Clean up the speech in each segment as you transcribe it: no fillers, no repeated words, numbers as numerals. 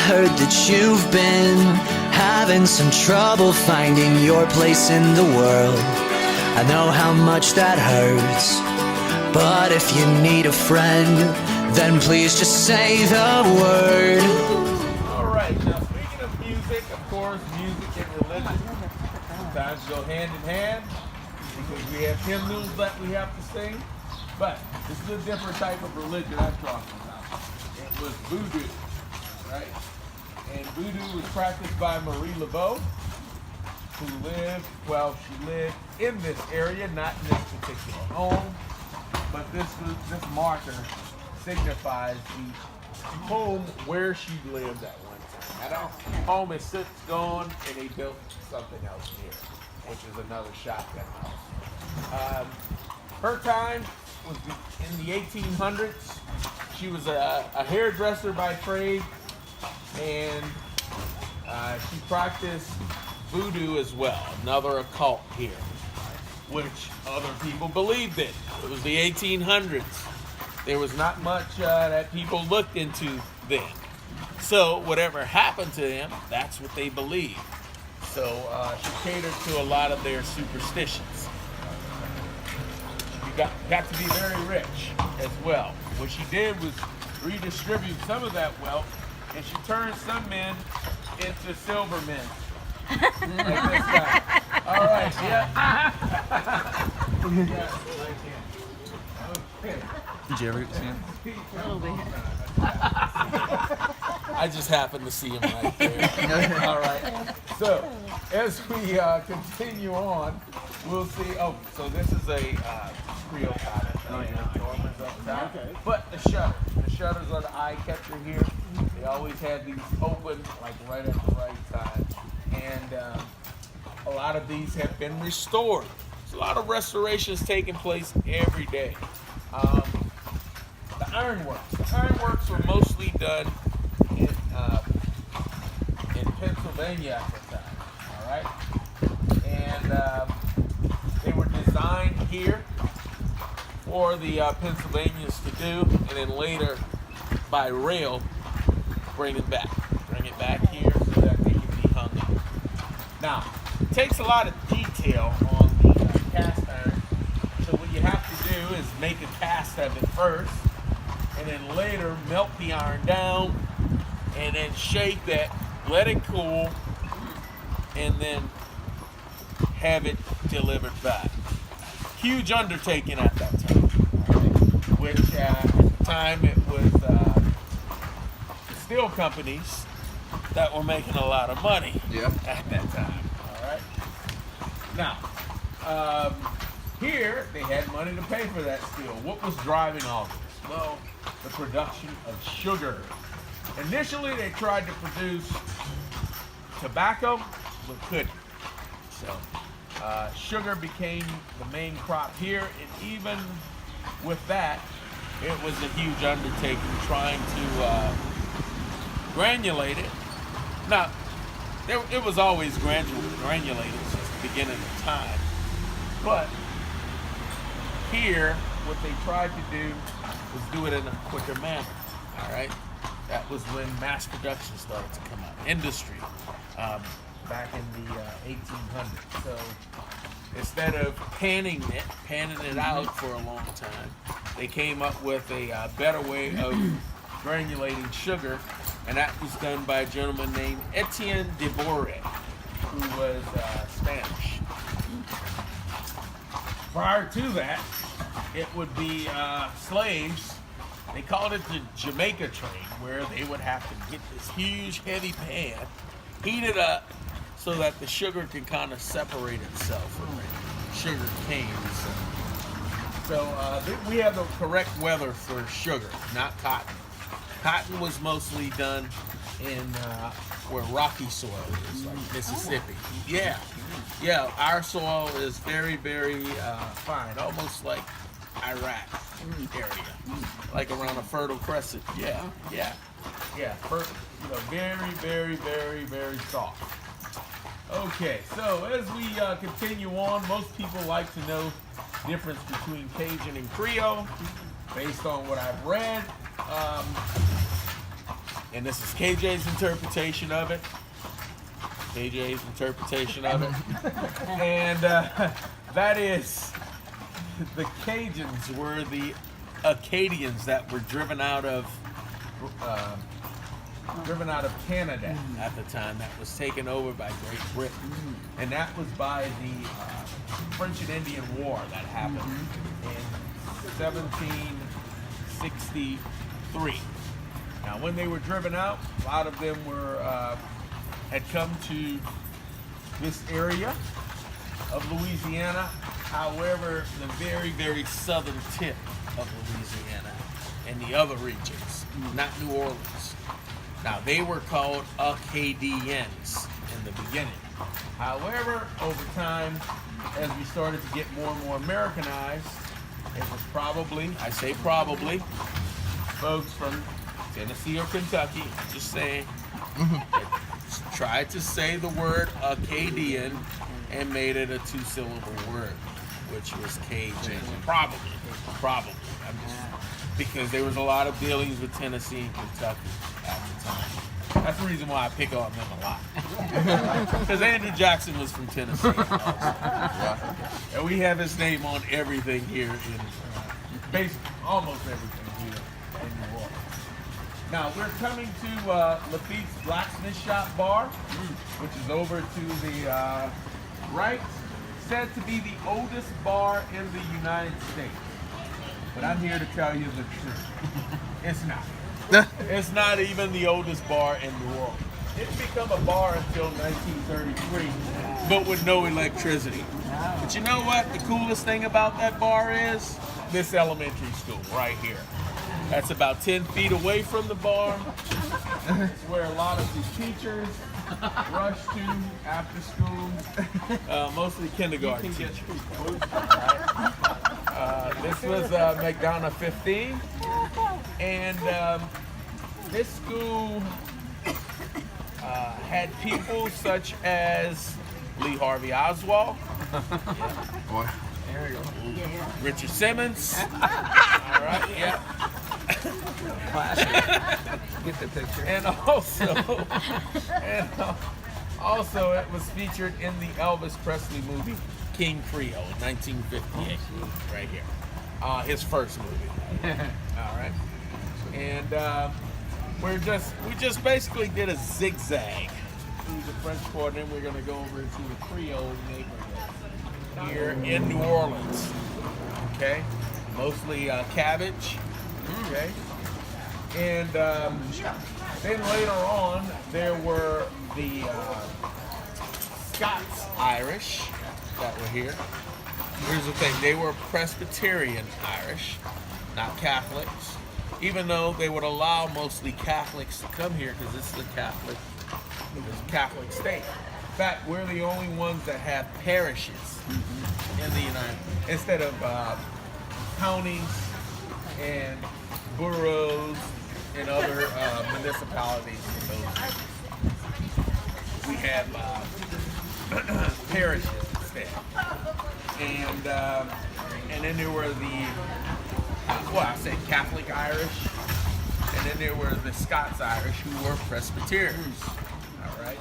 heard that you've been having some trouble finding your place in the world. I know how much that hurts, but if you need a friend, then please just say the word. Alright, now speaking of music, of course, music and religion sometimes go hand in hand because we have hymnals that we have to sing. But this is a different type of religion I'm talking about. It was voodoo, right? And voodoo was practiced by Marie Laveau, who lived in this area, not in this particular home. But this marker signifies the home where she lived at one time. Now that home is since gone, and they built something else here, which is another shotgun house. Her time was in the 1800s. She was a hairdresser by trade, and she practiced voodoo as well, another occult here, which other people believed in. It was the 1800s. There was not much that people looked into then. So whatever happened to them, that's what they believed. So she catered to a lot of their superstitions. You got to be very rich as well. What she did was redistribute some of that wealth, and she turned some men into silver men. Like this guy. All right, yeah. Okay. Did you ever see him? A little bit. I just happened to see him right there. All right. So as we continue on, we'll see. Oh, so this is a Creole cottage. Dormers up top. Okay. But the shutters are the eye catcher here. They always have these open, like right at the right time. And a lot of these have been restored. There's a lot of restorations taking place every day. The ironworks were mostly done in Pennsylvania at the time. All right, and they were designed here for the Pennsylvanians to do, and then later by rail bring it back here so that they can be hung up. Now, it takes a lot of detail on the cast iron. So what you have to do is make a cast of it first, and then later melt the iron down, and then shape it, let it cool, and then have it delivered back. Huge undertaking at that time, which at the time it was the steel companies that were making a lot of money at that time. All right. Now, here they had money to pay for that steel. What was driving all this? Well, the production of sugar. Initially, they tried to produce tobacco, but couldn't. So, sugar became the main crop here, and even with that, it was a huge undertaking trying to granulate it. Now, it was always granulated since the beginning of time, but here, what they tried to do was do it in a quicker manner. All right, that was when mass production started to come out. Industry, back in the 1800s. So instead of panning it out for a long time, they came up with a better way of granulating sugar, and that was done by a gentleman named Etienne de Boré, who was Spanish. Prior to that, it would be slaves. They called it the Jamaica train, where they would have to get this huge, heavy pan, heat it up, so that the sugar can kind of separate itself from the sugar canes. So we have the correct weather for sugar, not cotton. Cotton was mostly done in where rocky soil is, like Mississippi. Yeah, our soil is very, very fine, almost like Iraq area, like around a fertile crescent. Yeah. Very, very, very, very soft. Okay, so as we continue on, most people like to know the difference between Cajun and Creole. Based on what I've read, and this is KJ's interpretation of it. KJ's interpretation of it. And that is, the Cajuns were the Acadians that were driven out of Canada at the time, that was taken over by Great Britain. And that was by the French and Indian War that happened in 1763. Now, when they were driven out, a lot of them had come to this area of Louisiana. However, the very, very southern tip of Louisiana and the other regions, not New Orleans. Now, they were called Acadians in the beginning. However, over time, as we started to get more and more Americanized, it was probably, I say probably, folks from Tennessee or Kentucky, just saying, tried to say the word Acadian and made it a two-syllable word, which was Cajun. Probably. I'm just, because there was a lot of dealings with Tennessee and Kentucky at the time. That's the reason why I pick on them a lot. Because Andrew Jackson was from Tennessee also. And we have his name on everything here in almost everything here in New Orleans. Now, we're coming to Lafitte's Blacksmith Shop Bar, which is over to the right. Said to be the oldest bar in the United States. But I'm here to tell you the truth. It's not. It's not even the oldest bar in New Orleans. It didn't become a bar until 1933, but with no electricity. But you know what? The coolest thing about that bar is this elementary school right here. That's about 10 feet away from the bar. It's where a lot of the teachers rush to after school. Mostly kindergarten teachers. This was McDonough 15. And this school had people such as Lee Harvey Oswald, There you go. Richard Simmons. All right, yeah. Classic. Get the picture. And also it was featured in the Elvis Presley movie King Creole in 1958, right here. His first movie. All right. And we just basically did a zigzag through the French Quarter, and then we're going to go over into the Creole neighborhood here in New Orleans. Okay, mostly cabbage. Okay, and then later on there were the Scots Irish that were here. Here's the thing: they were Presbyterian Irish, not Catholics. Even though they would allow mostly Catholics to come here because this is a Catholic state. In fact, we're the only ones that have parishes in the United States instead of counties and boroughs and other municipalities. We have parishes instead, and then there were the I said Catholic Irish, and then there were the Scots Irish who were Presbyterians. All right,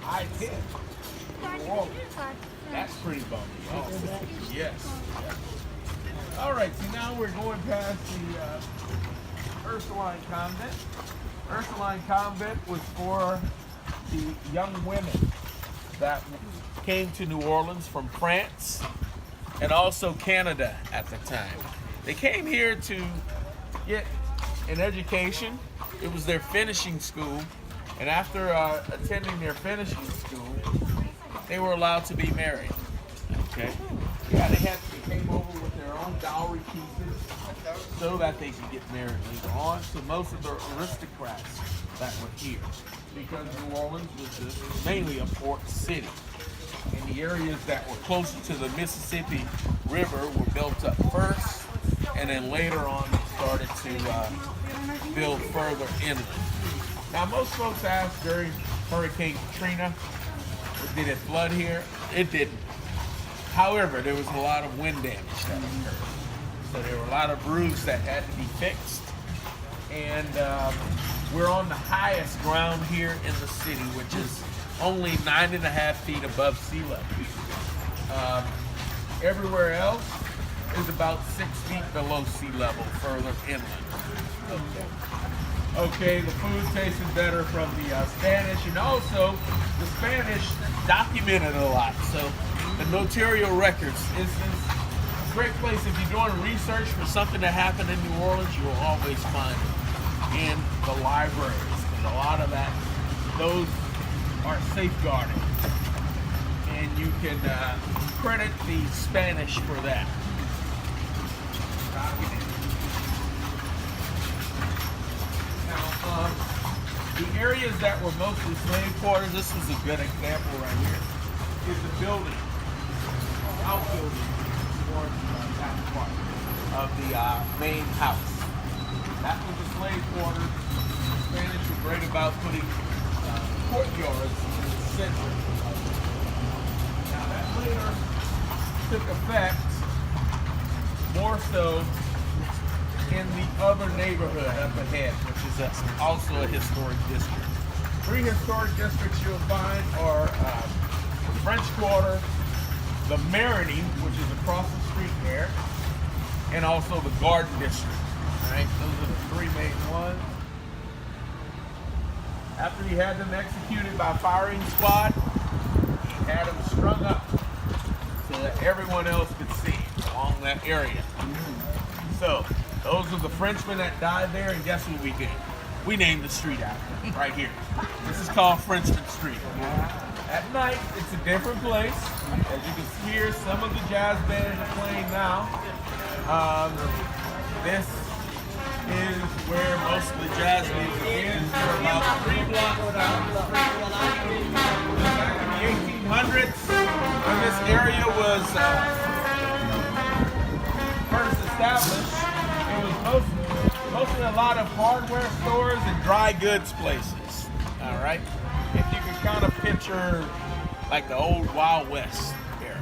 I did. Whoa. That's pretty bumpy. Oh, yes. All right, so now we're going past the Ursula Convent. Ursula Convent was for the young women that came to New Orleans from France and also Canada at the time. They came here to get an education. It was their finishing school, and after attending their finishing school, they were allowed to be married. Okay? Yeah, they came over with their own dowry pieces so that they could get married later on. So most of the aristocrats that were here, because New Orleans was mainly a port city, and the areas that were closer to the Mississippi River were built up first, and then later on they started to build further inland. Now most folks ask during Hurricane Katrina, did it flood here? It didn't. However, there was a lot of wind damage that occurred. So there were a lot of roofs that had to be fixed. And We're on the highest ground here in the city, which is only 9.5 feet above sea level. Everywhere else is about 6 feet below sea level, further inland. Okay, the food tasted better from the Spanish, and also the Spanish documented a lot. So the notarial records is a great place. If you're doing research for something that happened in New Orleans, you will always find it in the libraries, because a lot of that, those are safeguarded, and you can credit the Spanish for that. Now, the areas that were mostly slave quarters, this is a good example right here, is the building, outbuilding towards that part of the main house. That was the slave quarters. The Spanish were great about putting courtyards in the center of it. Now that later took effect more so in the other neighborhood up ahead, which is also a historic district. 3 historic districts you'll find are the French Quarter, the Marigny, which is across the street there, and also the Garden District. All right, those are the 3 main ones. After he had them executed by firing squad, he had them strung up so that everyone else could see along that area. So those are the Frenchmen that died there, and guess what we did? We named the street after them, right here. This is called Frenchman Street. At night, it's a different place. As you can hear, some of the jazz bands are playing now. This is where most of the jazz music is. We're about 3 blocks down the street. Back in the 1800s, when this area was first established, it was mostly a lot of hardware stores and dry goods places. All right, if you can kind of picture like the old Wild West era.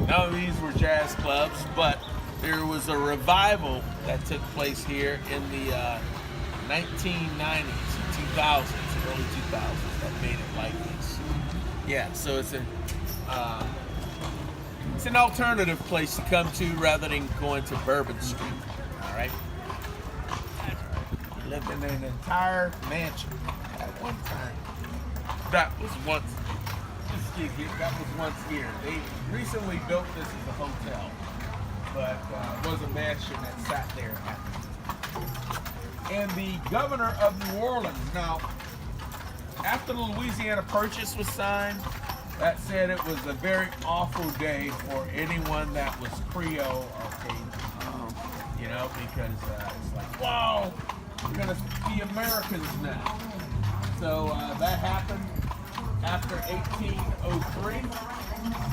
None of these were jazz clubs, but there was a revival that took place here in the 1990s, 2000s, early 2000s that made it like this. Yeah, so it's an alternative place to come to rather than going to Bourbon Street. All right. Lived in an entire mansion at one time. That was once here. They recently built this as a hotel, but it was a mansion that sat there and the governor of New Orleans. Now, after the Louisiana Purchase was signed, that said it was a very awful day for anyone that was Creole or Cajun. You know, because it's like, wow, we're gonna be Americans now. So that happened after 1803,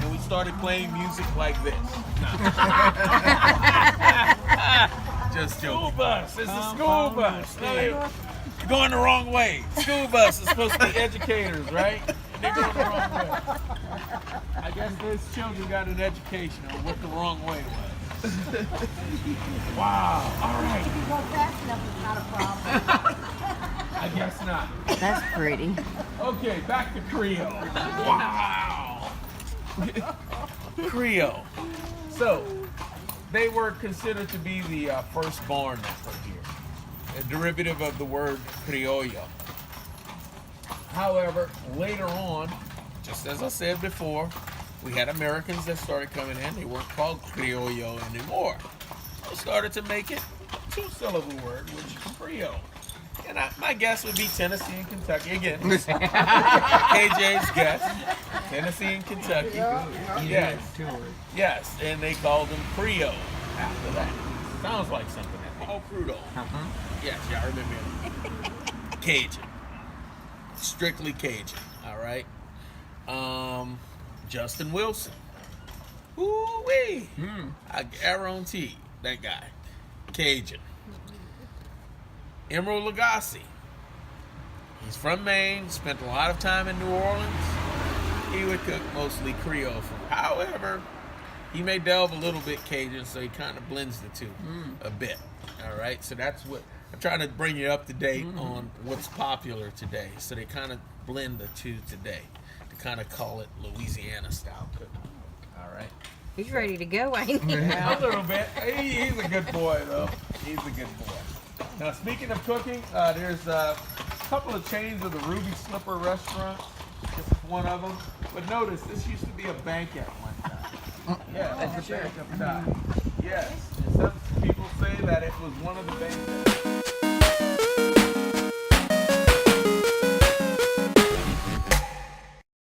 and we started playing music like this. Just joking. School bus. It's a school bus. No, you're going the wrong way. School bus is supposed to be educators, right? And they're going the wrong way. I guess those children got an education on what the wrong way was. Wow. All right. If you go fast enough, it's not a problem. I guess not. That's pretty. Okay, back to Creole. Wow. Creole. So, they were considered to be the firstborn that were here, a derivative of the word criollo. However, later on, just as I said before, we had Americans that started coming in. They weren't called criollo anymore. They started to make it a 2-syllable word, which is Creole. And my guess would be Tennessee and Kentucky. Again, KJ's guess. Tennessee and Kentucky. Yes. Yes, and they called them Creole after that. Sounds like something that they call Crudo. Yes, y'all remember. Cajun. Strictly Cajun. All right. Justin Wilson. Ooh-wee. I guarantee that guy. Cajun. Emeril Lagasse. He's from Maine, spent a lot of time in New Orleans. He would cook mostly Creole food. However, he may delve a little bit Cajun, so he kind of blends the two a bit. All right, so that's what I'm trying to bring you up to date on what's popular today. So they kind of blend the two today to kind of call it Louisiana style cooking. All right. He's ready to go, ain't he? A little bit. He's a good boy, though. He's a good boy. Now, speaking of cooking, there's a couple of chains of the Ruby Slipper restaurant. This is one of them. But notice, this used to be a bank at one time. Yeah, it's a bank up top. Yes. And some people say that it was one of the banks